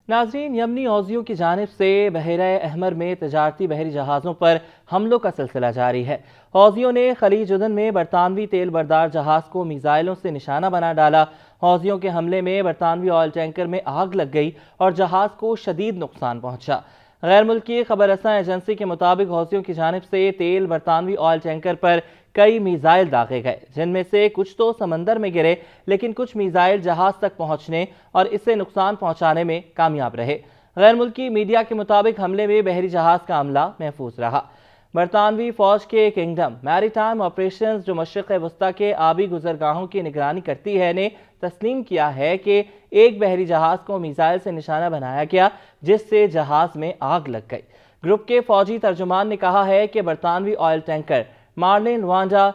नाज़रीन, यमनी हौसियों की जानिब से बहरा अहमर में तजारती बहरी जहाज़ों पर हमलों का सिलसिला जारी है। हौसियों ने खलीज उदन में बरतानवी तेल बरदार जहाज़ को मिसाइलों से निशाना बना डाला। हौसियों के हमले में बरतानवी ऑयल टैंकर में आग लग गई और जहाज़ को शदीद नुकसान पहुंचा। गैर मुल्की खबर रसां एजेंसी के मुताबिक हौसियों की जानिब से तेल बरतानवी ऑयल टैंकर पर कई मिसाइल दागे गए, जिनमें से कुछ तो समंदर में गिरे, लेकिन कुछ मिसाइल जहाज तक पहुंचने और इससे नुकसान पहुंचाने में कामयाब रहे। गैर मुल्की मीडिया के मुताबिक हमले में बहरी जहाज का अमला महफूज रहा। बरतानवी फौज के किंगडम मैरीटाइम ऑपरेशंस, जो मशरिक़ वस्ता के आबी गुजरगाहों की निगरानी करती है, ने तस्लीम किया है कि एक बहरी जहाज को मिसाइल से निशाना बनाया गया, जिससे जहाज में आग लग गई। ग्रुप के फौजी तर्जुमान ने कहा है कि बरतानवी ऑयल टैंकर मार्लिन रवांडा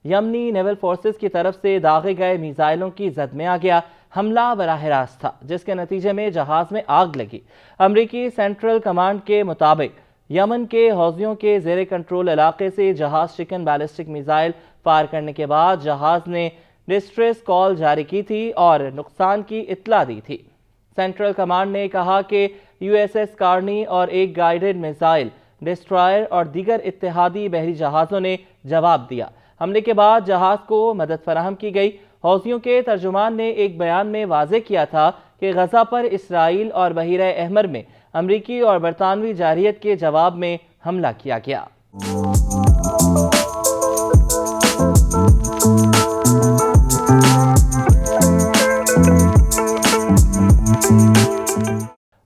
यमनी नेवल फोर्सेस की तरफ से दागे गए मिसाइलों की जद में आ गया। हमला बराह रास्त था, जिसके नतीजे में जहाज में आग लगी। अमरीकी सेंट्रल कमांड के मुताबिक यमन के हौसियों के जेर कंट्रोल इलाके से जहाज शिकन बैलिस्टिक मिसाइल फायर करने के बाद जहाज ने डिस्ट्रेस कॉल जारी की थी और नुकसान की इत्तला दी थी। सेंट्रल कमांड ने कहा कि यूएसएस कार्नी और एक गाइडेड मिसाइल डिस्ट्रॉयर और दीगर इत्तेहादी बहरी जहाज़ों ने जवाब दिया। हमले के बाद जहाज को मदद फराहम की गई। हौसियों के तर्जुमान ने एक बयान में वाज़े किया था कि गजा पर इसराइल और बहरा अहमर में अमरीकी और बरतानवी जारियत के जवाब में हमला किया गया।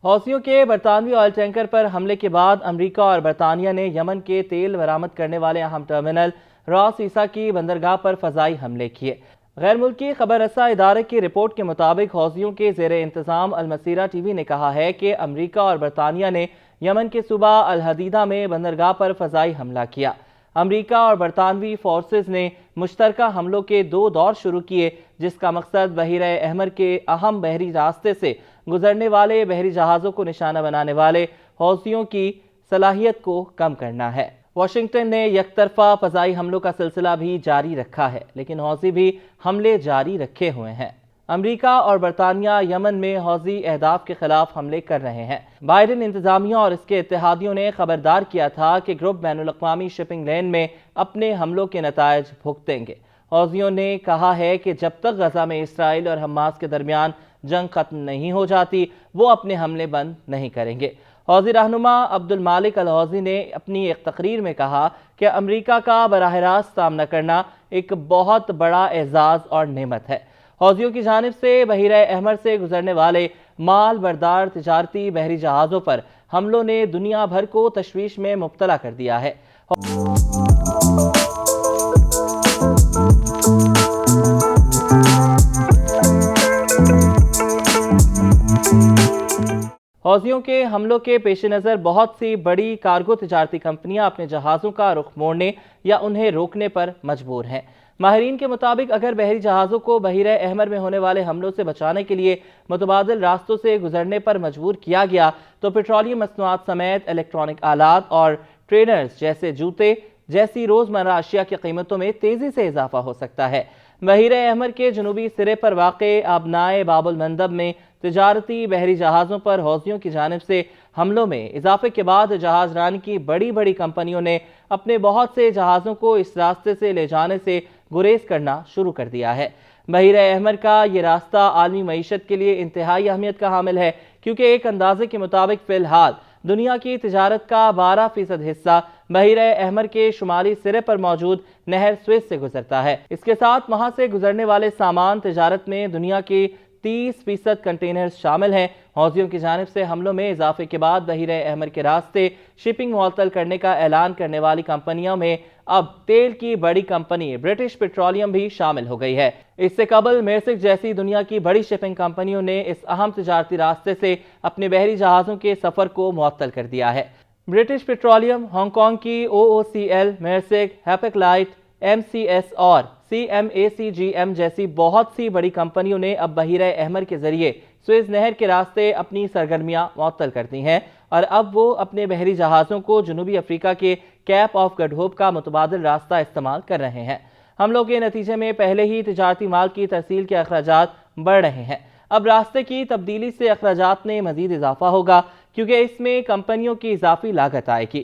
हौसियों के बरतानवी ऑयल टैंकर पर हमले के बाद अमरीका और बरतानिया ने यमन के तेल बरामद करने वाले अहम टर्मिनल रास ईसा की बंदरगाह पर फजाई हमले किए। गैर मुल्की खबर रसा इदारे की रिपोर्ट के मुताबिक हौसियों के जेर इंतजाम अलमसीरा टीवी ने कहा है कि अमरीका और बरतानिया ने यमन के सूबा अल हदीदा में बंदरगाह पर फजाई हमला किया। अमरीका और बरतानवी फोर्सेस ने मुश्तरका हमलों के 2 दौर शुरू किए, जिसका मकसद बहरा अहमर के अहम बहरी रास्ते से गुजरने वाले बहरी जहाज़ों को निशाना बनाने वाले हौसियों की सलाहियत को कम करना है। वाशिंगटन ने यकतरफा फजाई हमलों का सिलसिला भी जारी रखा है, लेकिन हौसी भी हमले जारी रखे हुए हैं। अमरीका और बरतानिया यमन में हौसी अहदाफ के खिलाफ हमले कर रहे हैं। बाइडेन इंतजामिया और इसके इत्तेहादियों ने खबरदार किया था कि ग्रुप बैनुल-अक़वामी शिपिंग लेन में अपने हमलों के नतायज भुगतेंगे। हौसियों ने कहा है कि जब तक गजा में इसराइल और हमास के दरमियान जंग खत्म नहीं हो जाती, वो अपने हमले बंद नहीं करेंगे। हौसी रहनुमा अब्दुल मालिक अल हौसी ने अपनी एक तकरीर में कहा कि अमरीका का बराह रास्त सामना करना एक बहुत बड़ा एजाज और नेमत है। हौसियों की जानिब से बहरा अहमर से गुजरने वाले माल बरदार तिजारती बहरी जहाज़ों पर हमलों ने दुनिया भर को तशवीश में मुब्तला कर दिया है। हौसियों के हमलों के पेश नज़र बहुत सी बड़ी कार्गो तिजारती कंपनियां अपने जहाज़ों का रुख मोड़ने या उन्हें रोकने पर मजबूर हैं। माहिरीन के मुताबिक अगर बहरी जहाज़ों को बहरा अहमर में होने वाले हमलों से बचाने के लिए मुतबादिल रास्तों से गुजरने पर मजबूर किया गया, तो पेट्रोलियम मसनूआत समेत इलेक्ट्रॉनिक आलात और ट्रेनर्स जैसे जूते जैसी रोज़मर्रा अशिया की कीमतों में तेज़ी से इजाफा हो सकता है। बहरा अहमर के जनूबी सिरे पर वाक़े आबनाए बाबुल मंदब में तिजारती बहरी जहाज़ों पर हौसियों की जानिब से हमलों में इजाफे के बाद जहाज रानी की बड़ी बड़ी कंपनियों ने अपने बहुत से जहाज़ों को इस रास्ते से ले जाने से गुरेज करना शुरू कर दिया है। बहरा अहमर का ये रास्ता आलमी मईशत के लिए इंतहाई अहमियत का हामिल है, क्योंकि एक अंदाजे के मुताबिक फ़िलहाल दुनिया की तिजारत का 12% हिस्सा बहरा अहमर के शुमाली सिरे पर मौजूद नहर स्वेज से गुजरता है। इसके साथ वहां से गुजरने वाले सामान तिजारत में दुनिया की 30% कंटेनर्स शामिल हैं। हौसियों की जानिब से हमलों में इजाफे के बाद बहरा अहमर के रास्ते शिपिंग मुअत्तल करने का ऐलान करने वाली कंपनियों में अब तेल की बड़ी कंपनी ब्रिटिश पेट्रोलियम भी शामिल हो गई है। इससे कबल मेर्सिक जैसी दुनिया की बड़ी शिपिंग कंपनियों ने इस अहम तिजारती रास्ते से अपने बहरी जहाज़ों के सफ़र को मुअत्तल कर दिया है। ब्रिटिश पेट्रोलियम, हांगकांग की OOCL, मेर्सिक, हैपेकलाइट, MCS और CMACGM जैसी बहुत सी बड़ी कंपनियों ने अब बहरा अहमर के जरिए سوئز نہر کے راستے اپنی سرگرمیاں معطل کر دی ہیں اور اب وہ اپنے بحری جہازوں کو جنوبی افریقہ کے کیپ آف گڈ ہوپ کا متبادل راستہ استعمال کر رہے ہیں۔ حملوں کے نتیجے میں پہلے ہی تجارتی مال کی ترسیل کے اخراجات بڑھ رہے ہیں۔ اب راستے کی تبدیلی سے اخراجات میں مزید اضافہ ہوگا کیونکہ اس میں کمپنیوں کی اضافی لاگت آئے گی۔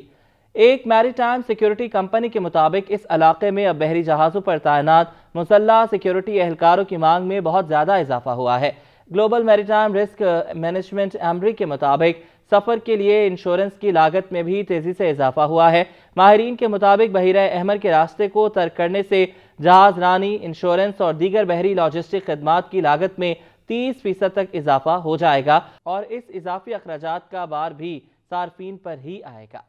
ایک میری ٹائم سیکیورٹی کمپنی کے مطابق اس علاقے میں اب بحری جہازوں پر تعینات مسلح سیکیورٹی اہلکاروں کی مانگ میں بہت زیادہ اضافہ ہوا ہے۔ گلوبل میری ٹائم رسک مینجمنٹ ایمری کے مطابق سفر کے لیے انشورنس کی لاگت میں بھی تیزی سے اضافہ ہوا ہے۔ ماہرین کے مطابق بحیرہ احمر کے راستے کو ترک کرنے سے جہاز رانی، انشورنس اور دیگر بحری لاجسٹک خدمات کی لاگت میں 30% تک اضافہ ہو جائے گا اور اس اضافی اخراجات کا بار بھی صارفین پر ہی آئے گا۔